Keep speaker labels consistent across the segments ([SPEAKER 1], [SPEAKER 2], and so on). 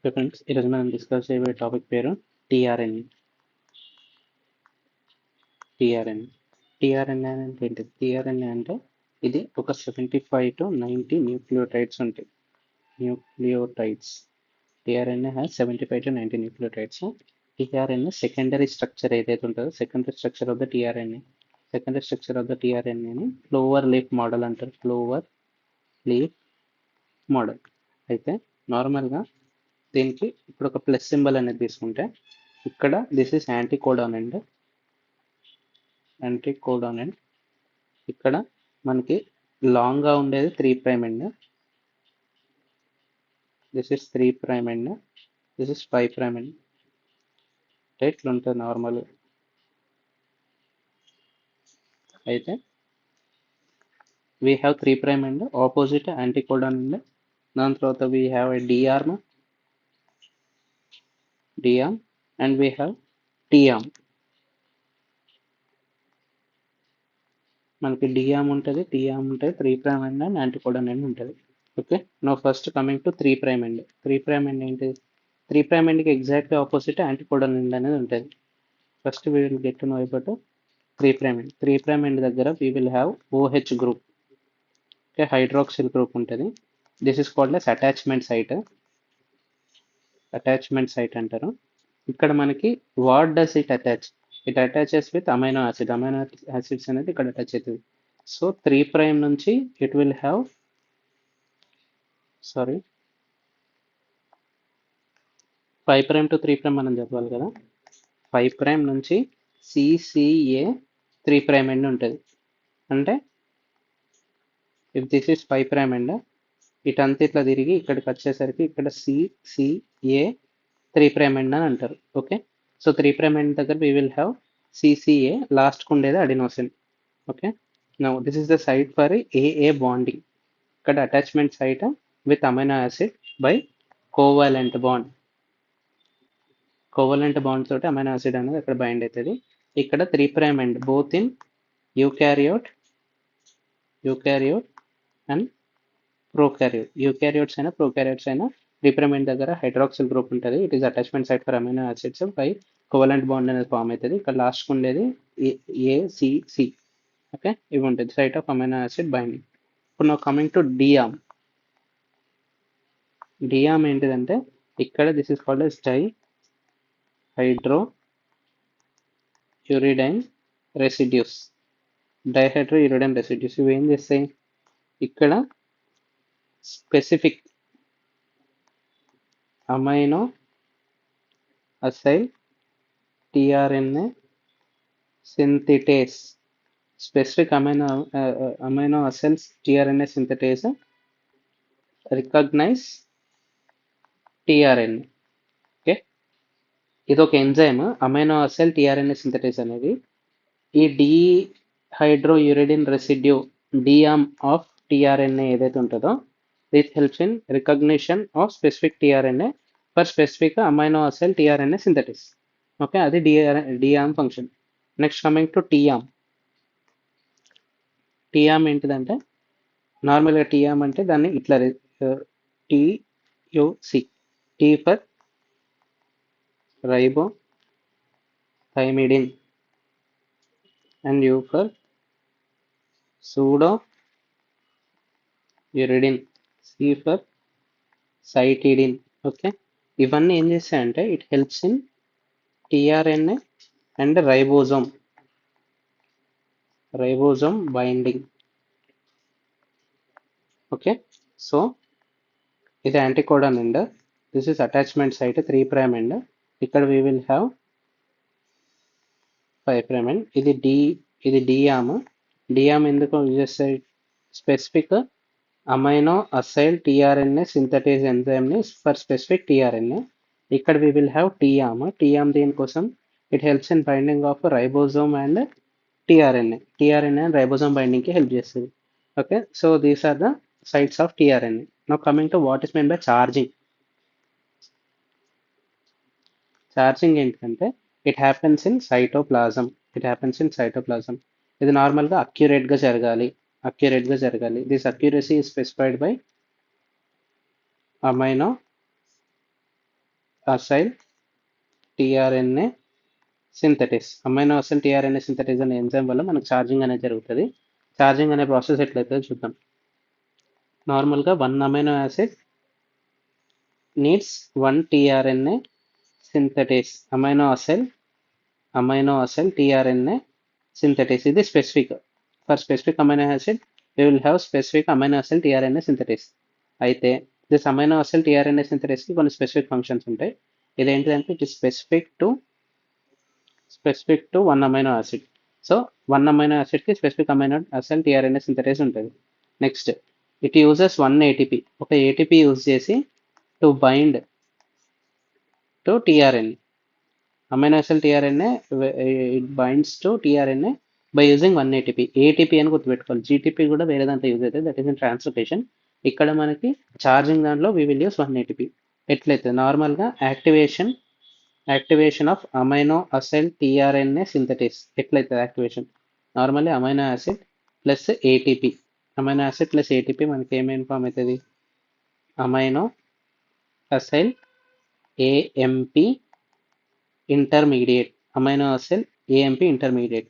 [SPEAKER 1] Okay friends, ఈరోజు మనం discuss చేయబోయే టాపిక్ పేరు టీఆర్ఎన్ఏ. టీఆర్ఎన్ఏ టీఆర్ఎన్ఏ అంటే ఏంటి? టీఆర్ఎన్ఏ అంటే ఇది ఒక 75 to 90 న్యూక్లియోటైడ్స్ ఉంటాయి. Nucleotides. TRNA has 75 to 90 nucleotides. TRNA secondary structure ఏదైతే ఉంటుందో, secondary structure of the tRNA, secondary structure of the టీఆర్ఎన్ఏని ఫ్లోవర్ లీఫ్ మోడల్ అంటారు. Flower leaf model. అయితే నార్మల్గా దీనికి ఇప్పుడు ఒక ప్లస్ సింబల్ అనేది తీసుకుంటే, ఇక్కడ this is anticodon end anticodon end ఇక్కడ మనకి లాంగ్ గా ఉండేది 3' end this is 3' end this is 5' end ఇట్లా ఉంటుంది నార్మల్. అయితే we have 3' end opposite anticodon end దాని తర్వాత we have a D arm and we have T arm. మనకి డిఆర్మ్ ఉంటుంది, టీఆర్మ్ ఉంటుంది, 3' అండ్ యాంటీకోడాన్ అండ్ ఉంటుంది. Okay, no first coming to 3' end 3' end ఏంటి? 3' అండ్కి ఎగ్జాక్ట్లీ ఆపోజిట్ యాంటీకోడాన్ అండ్ అనేది ఉంటుంది. First we will get to know about 3' end 3' end దగ్గర we will have OH group. Okay, hydroxyl group ఉంటుంది. This is called as attachment site. Attachment site అంటారు. ఇక్కడ మనకి what does it attach? It attaches with amino acid. Amino acids అనేది ఇక్కడ attach అవుతుంది. So 3' నుంచి it will have 5' to 3' మనం చెప్పాలి కదా. 5' నుంచి CCA 3' ఎండ్ ఉంటుంది. అంటే ఇఫ్ దిస్ ఇస్ 5' ఎండ్, ఇటంతా ఇట్లా తిరిగి ఇక్కడికి వచ్చేసరికి ఇక్కడ CCA 3' ఎండ్ అని అంటారు. ఓకే, సో 3' ఎండ్ దగ్గర వీ విల్ హ్యావ్ CCA, లాస్ట్కి ఉండేది adenosine. Okay, now this is the site for AA bonding. ఇక్కడ attachment site with amino acid by covalent bond. Covalent bond తోటి అమైనో యాసిడ్ అనేది అక్కడ bind అవుతుంది. ఇక్కడ 3' end both in eukaryote and prokaryote. Eukaryotes అయినా prokaryotes అయినా 3' end దగ్గర hydroxyl group ఉంటుంది. It is attachment site for amino acids by covalent bond అనేది ఫామ్ అవుతుంది. ఇక్కడ లాస్ట్ ఉండేది ACC. ఓకే, ఇవి ఉంటుంది site of amino acid binding. ఇప్పుడు నా కమింగ్ టు డియామ్. డియామ్ ఏంటిదంటే ఇక్కడ this is called as dihydrouridine residues. Dihydrouridine residues ఇవి ఏం చేస్తాయి? ఇక్కడ specific amino acyl tRNA synthetase. Specific amino acyls tRNA synthetase recognise tRNA. Okay, ఇది ఒక enzyme. Amino acyl tRNA synthetase అనేది ఈ dihydrouridine residue D arm of tRNA ఏదైతే ఉంటుందో, this helps in recognition of specific tRNA for specific amino acyl tRNA synthetase. Okay, అది D arm function. Next coming to T arm. T arm ఏంటిదంటే నార్మల్గా T arm అంటే దాన్ని ఇట్లా TUC, T for ribothymidine and U for pseudouridine, C for cytidine. Okay, ఇవన్నీ ఏం చేస్తాయంటే it helps in tRNA and ribosome binding. Okay, so ఇది anticodon end this is attachment site 3' end ఇక్కడ వీ విల్ హ్యావ్ 5' అండ్ ఇది D arm ఎందుకు use చేస్తాయి? Specific amino acyl tRNA synthetase ఎంజైమ్ని for specific tRNA. ఇక్కడ వీ విల్ హ్యావ్ టీయామ్ దేనికోసం? It helps in binding of ribosome and tRNA and ribosome బైండింగ్కి help చేస్తుంది. Okay, so these are the sites of tRNA. Now coming to what is meant by charging. Charging ఏంటంటే it happens in cytoplasm. ఇది నార్మల్గా అక్యురేట్గా జరగాలి. This accuracy is specified by amino acyl tRNA synthetase. Amino acyl tRNA synthetase అనే enzyme వల్ల మనకు charging అనేది జరుగుతుంది. ఛార్జింగ్ అనే ప్రాసెస్ ఎట్లయితే చూద్దాం. నార్మల్గా 1 amino acid needs 1 tRNA synthetase. Amino acyl tRNA synthetase. ఇది specific. For specific amino acid we will have specific amino acid tRNA synthesis. అయితే this amino acyl tRNA synthetase కి కొన్ని స్పెసిఫిక్ ఫంక్షన్స్ ఉంటాయి. ఇదేంటిదంటే it is specific to 1 amino acid. So 1 amino acid కి specific amino acyl tRNA synthetase ఉంటుంది. Next it uses 1 ATP. ఒక ATP use చేసి to bind to tRNA. Amino acyl tRNA it binds to tRNA by using 1 ATP. ATP అని గుర్తుపెట్టుకోవాలి. GTP కూడా వేరే దాంట్లో use అవుతుంది, దట్ ఈస్ ఇన్ ట్రాన్స్లోకేషన్. ఇక్కడ మనకి ఛార్జింగ్ దాంట్లో వీ విల్ యూస్ 1 ఏటీపీ. ఎట్లయితే నార్మల్గా activation of amino acyl tRNA synthetase ఎట్లయితే activation normally amino acid plus ATP. Amino acid plus ATP మనకి ఏమేమి ఫామ్ అవుతుంది? Amino acyl AMP intermediate. Amino acyl AMP intermediate.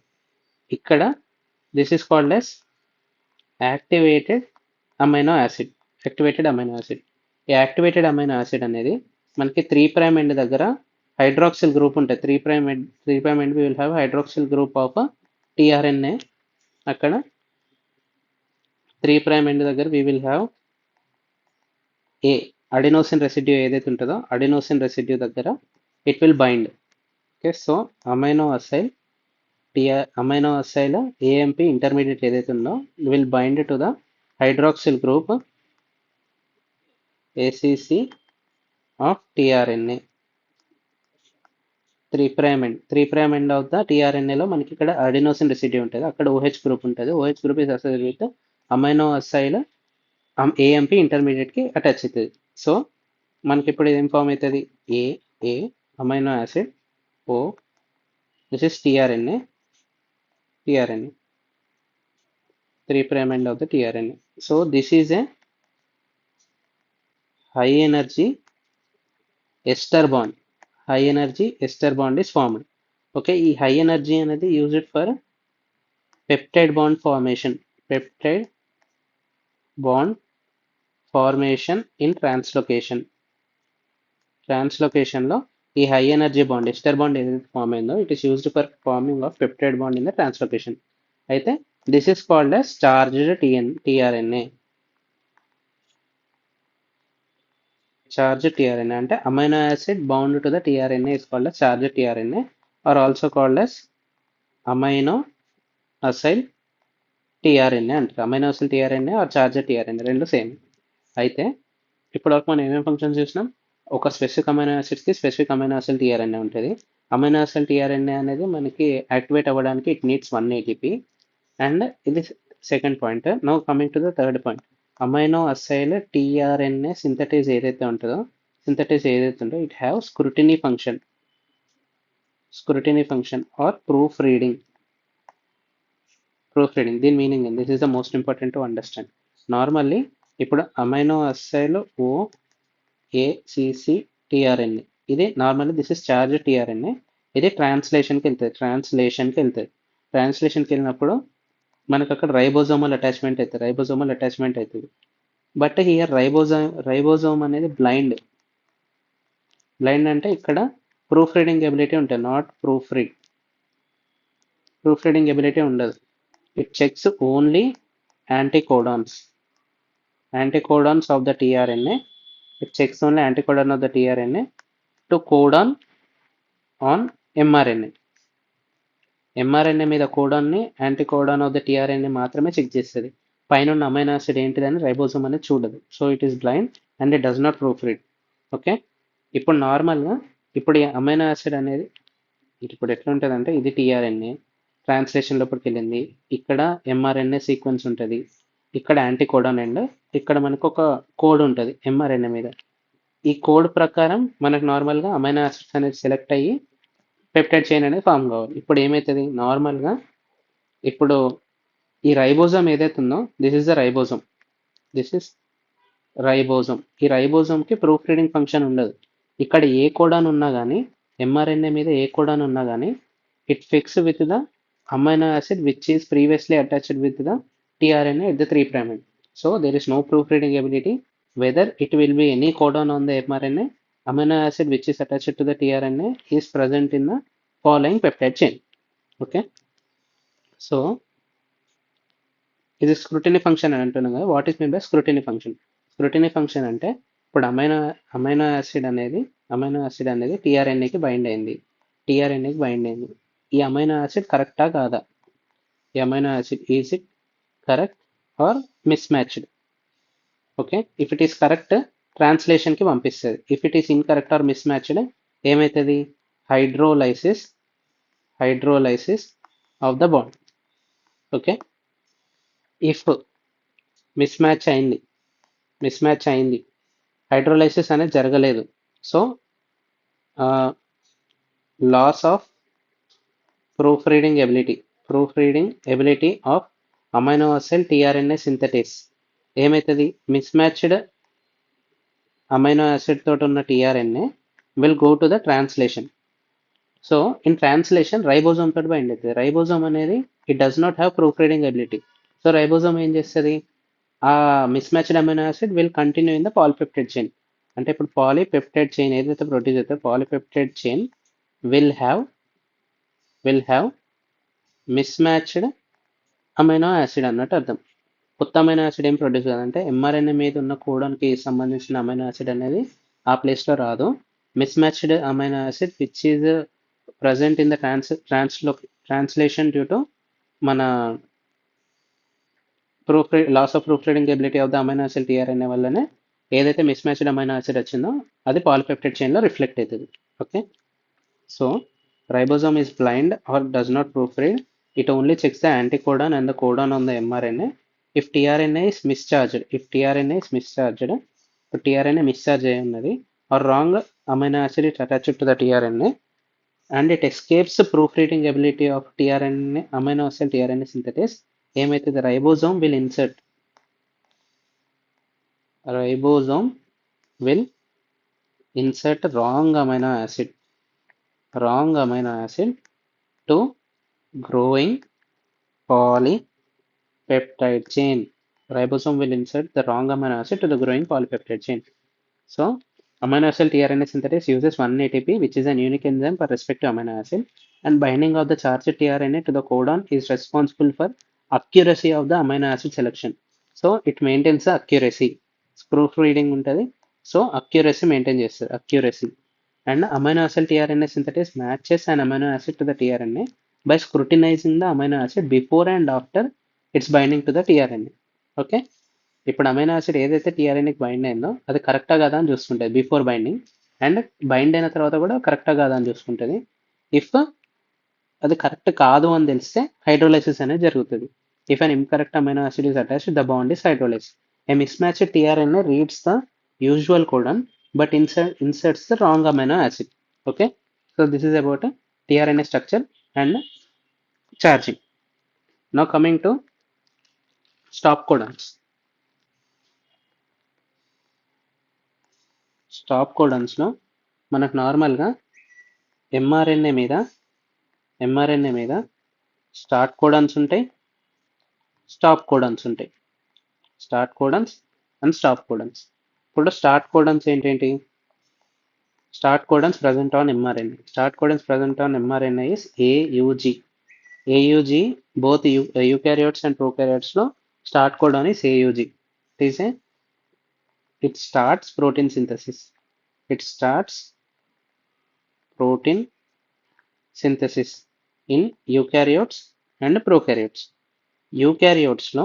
[SPEAKER 1] ఇక్కడ this is called as activated amino acid. ఈ activated amino acid అనేది మనకి 3' end దగ్గర hydroxyl group ఉంటుంది. 3' end will have hydroxyl group of tRNA. అక్కడ 3' ఎండ్ దగ్గర we will have a adenosine residue ఏదైతే ఉంటుందో అడినోసిన్ రెసిడ్యూ దగ్గర it will bind. Okay, so amino acyl AMP intermediate ఏదైతే ఉందో will bind to the hydroxyl group ACC of tRNA. 3' end of the టిఆర్ఎన్ఏలో మనకి ఇక్కడ అడినోసిన్ రెసిడ్యూ ఉంటుంది. అక్కడ ఓహెచ్ గ్రూప్ ఉంటుంది. OH group is associated with amino acyl AMP ఇంటర్మీడియట్కి attach అవుతుంది. సో మనకి ఇప్పుడు ఏం ఫామ్ అవుతుంది? ఏ అమైనో యాసిడ్ ఓ this is tRNA 3' end of the tRNA. So this is a high energy ester bond. High energy ester bond is formed. Okay, ఈ high energy అనేది used for peptide bond formation. Peptide bond formation in translocation. ట్రాన్స్లోకేషన్లో ఈ high energy bond ester bond ఏదైతే form అయిందో it is used for forming of peptide bond in the translocation. అయితే this is called as charged tRNA. Charged tRNA అంటే amino acid bound to the tRNA is called as charged tRNA or also called as amino acyl tRNA అంటారు. Amino acyl tRNA or charged tRNA రెండు same. అయితే ఇప్పటివరకు మనం ఏమేమి functions చూసినాం? ఒక specific amino యాసిడ్కి స్పెసిఫిక్ అమైనో అసైల్ టిఆర్ఎన్ఏ ఉంటుంది. అమైనో అసైల్ టిఆర్ఎన్ఏ అనేది మనకి యాక్టివేట్ అవ్వడానికి ఇట్ నీడ్స్ 1 ఏటీపీ. అండ్ ఇది second point. Now coming to the third point. Amino acyl tRNA synthetase ఏదైతే ఉంటుందో it have scrutiny function or proofreading. దీని meaning this is the most important to understand. Normally ఇప్పుడు amino acyl ACC tRNA ఇది normally this is charge tRNA. ఇది ట్రాన్స్లేషన్కి వెళ్తుంది. ట్రాన్స్లేషన్కి వెళ్ళినప్పుడు మనకు అక్కడ రైబోజోమల్ అటాచ్మెంట్ అవుతుంది. బట్ హియర్ రైబోజోమ్ అనేది బ్లైండ్ అంటే ఇక్కడ ప్రూఫ్ రీడింగ్ ఎబిలిటీ ఉంటుంది, నాట్ ప్రూఫ్ రీడింగ్ ఎబిలిటీ ఉండదు. It checks only anticodons of the tRNA. It checks only anticodon of the tRNA to codon on mRNA. mRNA మీద కోడాన్ని anticodon of the tRNA మాత్రమే check చేస్తుంది. పైన ఉన్న amino acid ఏంటిదని ribosome అనేది చూడదు. So it is blind and it does not proof read. Okay, ఇప్పుడు నార్మల్గా ఇప్పుడు ఈ అమైనో యాసిడ్ అనేది ఇప్పుడు ఎట్లా ఉంటుంది అంటే ఇది టిఆర్ఎన్ఏ ట్రాన్స్లేషన్ లోపలికి వెళ్ళింది. ఇక్కడ ఎంఆర్ఎన్ఏ సీక్వెన్స్ ఉంటుంది, ఇక్కడ యాంటీకోడాన్ అండ్ ఇక్కడ మనకు ఒక కోడ్ ఉంటుంది ఎంఆర్ఎన్ఏ మీద. ఈ కోడ్ ప్రకారం మనకు నార్మల్గా అమైనో యాసిడ్స్ అనేది సెలెక్ట్ అయ్యి పెప్టైడ్ చైన్ అనేది ఫామ్ కావాలి. ఇప్పుడు ఏమవుతుంది? నార్మల్గా ఇప్పుడు ఈ రైబోజోమ్ ఏదైతే ఉందో దిస్ ఇస్ రైబోజోమ్. ఈ రైబోజోమ్కి ప్రూఫ్ రీడింగ్ ఫంక్షన్ ఉండదు. ఇక్కడ ఏ కోడాన్ ఉన్నా కానీ mRNA మీద ఏ కోడాన్ ఉన్నా కానీ it fix with the amino acid which is previously attached with the tRNA at the 3' end. So there is no proofreading ability whether it will be any codon on the mRNA. Amino acid which is attached to the tRNA is present in the following peptide chain. Okay, so ఇది scrutiny function అని అంటున్నాం కదా. What is mean by scrutiny function? Scrutiny function అంటే ఇప్పుడు amino acid అనేది టీఆర్ఎన్ఏకి bind అయింది. ఈ amino acid కరెక్టా కాదా? ఈ amino acid is it correct or mismatched? Okay, if it is correct ట్రాన్స్లేషన్కి పంపిస్తుంది. If it is incorrect or mismatched ఏమవుతుంది? Hydrolysis of the bond. Okay, if mismatch అయింది, hydrolysis అనేది జరగలేదు, so loss of proofreading ability of amino acid tRNA synthetase ఏమవుతుంది? Mismatched amino acid తోటి ఉన్న tRNA will go to the translation. So in translation ribosome తోటి bind అవుతుంది. Ribosome అనేది it does not have proof reading ability. So ribosome ఏం చేస్తుంది? ఆ miss matched amino acid will continue in the polypeptide chain. అంటే ఇప్పుడు polypeptide chain ఏదైతే produce అవుతుందో polypeptide chain will have miss matched amino acid అన్నట్టు అర్థం. కొత్త అమైనో యాసిడ్ ఏం ప్రొడ్యూస్ కాదంటే ఎంఆర్ఎన్ఏ మీద ఉన్న కోడన్కి సంబంధించిన అమైనో యాసిడ్ అనేది ఆ ప్లేస్లో రాదు. Mismatched amino acid which is present in the translation due to మన loss of proofreading ability of the amino acid tRNA వల్లనే ఏదైతే మిస్ మ్యాచ్డ్ అమైనో యాసిడ్ వచ్చిందో అది పాలిపెప్టైడ్ చైన్లో రిఫ్లెక్ట్ అవుతుంది. Okay, so ribosome is blind or does not proofread. It only checks the anticodon and the codon on the mRNA. If tRNA is mischarged, ఇప్పుడు tRNA mischarge అయి ఉన్నది are wrong amino acid it attached to the tRNA and it escapes the proofreading ability of tRNA amino acid tRNA synthetase, ఏమైతుంది? Ribosome will insert wrong amino acid to growing polypeptide chain. Ribosome will insert the wrong amino acid to the growing polypeptide chain. So amino acid tRNA synthetase uses 1-ATP, which is an unique enzyme for respective amino acid, and binding of the charged tRNA to the codon is responsible for accuracy of the amino acid selection. So it maintains the accuracy. Proofreading ఉంటుంది, so accuracy maintain చేస్తుంది. Accuracy and amino acid tRNA synthetase matches an amino acid to the tRNA by scrutinizing the amino acid before and after its binding to the tRNA. Okay, ఇప్పుడు amino acid ఏదైతే టీఆర్ఎన్ఏకి bind అయిందో అది కరెక్టా కాదా అని చూసుకుంటుంది before binding, and bind అయిన తర్వాత కూడా కరెక్టా కాదా అని చూసుకుంటుంది. ఇఫ్ అది కరెక్ట్ కాదు అని తెలిస్తే హైడ్రోలైసిస్ అనేది జరుగుతుంది. If an incorrect amino acid is attached the bond is hydrolyse. A mismatched tRNA reads the usual codon but inserts the wrong amino acid. Okay, so this is about tRNA structure and charging. Now coming to stop codons. Stop కోడన్స్లో మనకు నార్మల్గా mRNA మీద start కోడన్స్ ఉంటాయి, stop codons ఉంటాయి. Start codons and stop codons. ఇప్పుడు start codons ఏంటేంటి? Start codons present on mRNA. Start codons present on mRNA is AUG. Both eukaryotes and ప్రోకారియోట్స్లో start codon is AUG. It starts protein synthesis. In eukaryotes and prokaryotes. Eukaryotes లో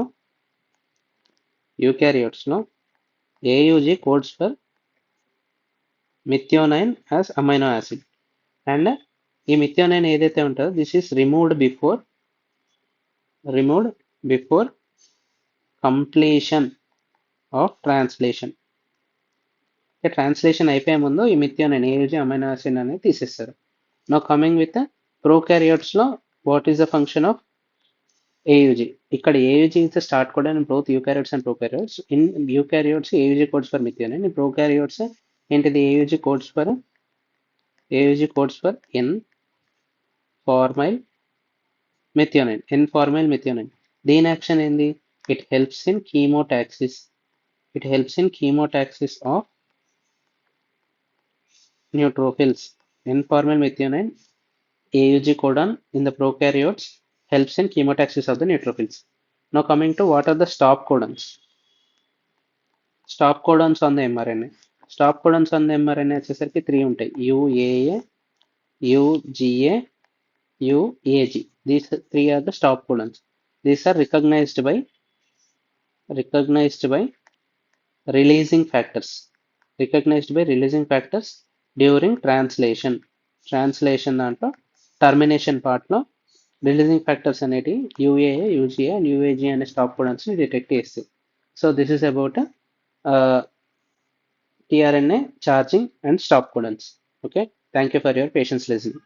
[SPEAKER 1] AUG codes for methionine as amino acid, and ఈ methionine ఏదైతే ఉంటుందో this is removed before completion of translation. Translation అయిపోయే ముందు ఈ methionine AUG amino acid అనేది తీసేస్తారు. Now coming with ప్రోకారియోట్స్లో what is the function of AUG? ఇక్కడ AUG is the start codon in both eukaryotes and prokaryotes. In eukaryotes AUG codes for methionine. In prokaryotes ఏంటిది AUG codes for N formyl methionine, N formyl methionine. దీని action ఏంది? It helps in chemotaxis, it helps in chemotaxis of neutrophils. N-formyl methionine AUG codon in the prokaryotes helps in chemotaxis of the neutrophils. Now coming to what are the stop codons? Stop codons on the mRNA. Stop codons on the mRNA వచ్చేసరికి 3 ఉంటాయి. UAA, UGA, UAG. These 3 are the stop codons. These are recognized by releasing factors. Recognized by releasing factors during translation. Translation దాంట్లో termination పార్ట్లో releasing factors అనేటి UAA, UGA and UAG అనే stop కోడన్స్ని detect చేస్తాయి. So this is about tRNA charging and stop codons. Okay, thank you for your patience listening.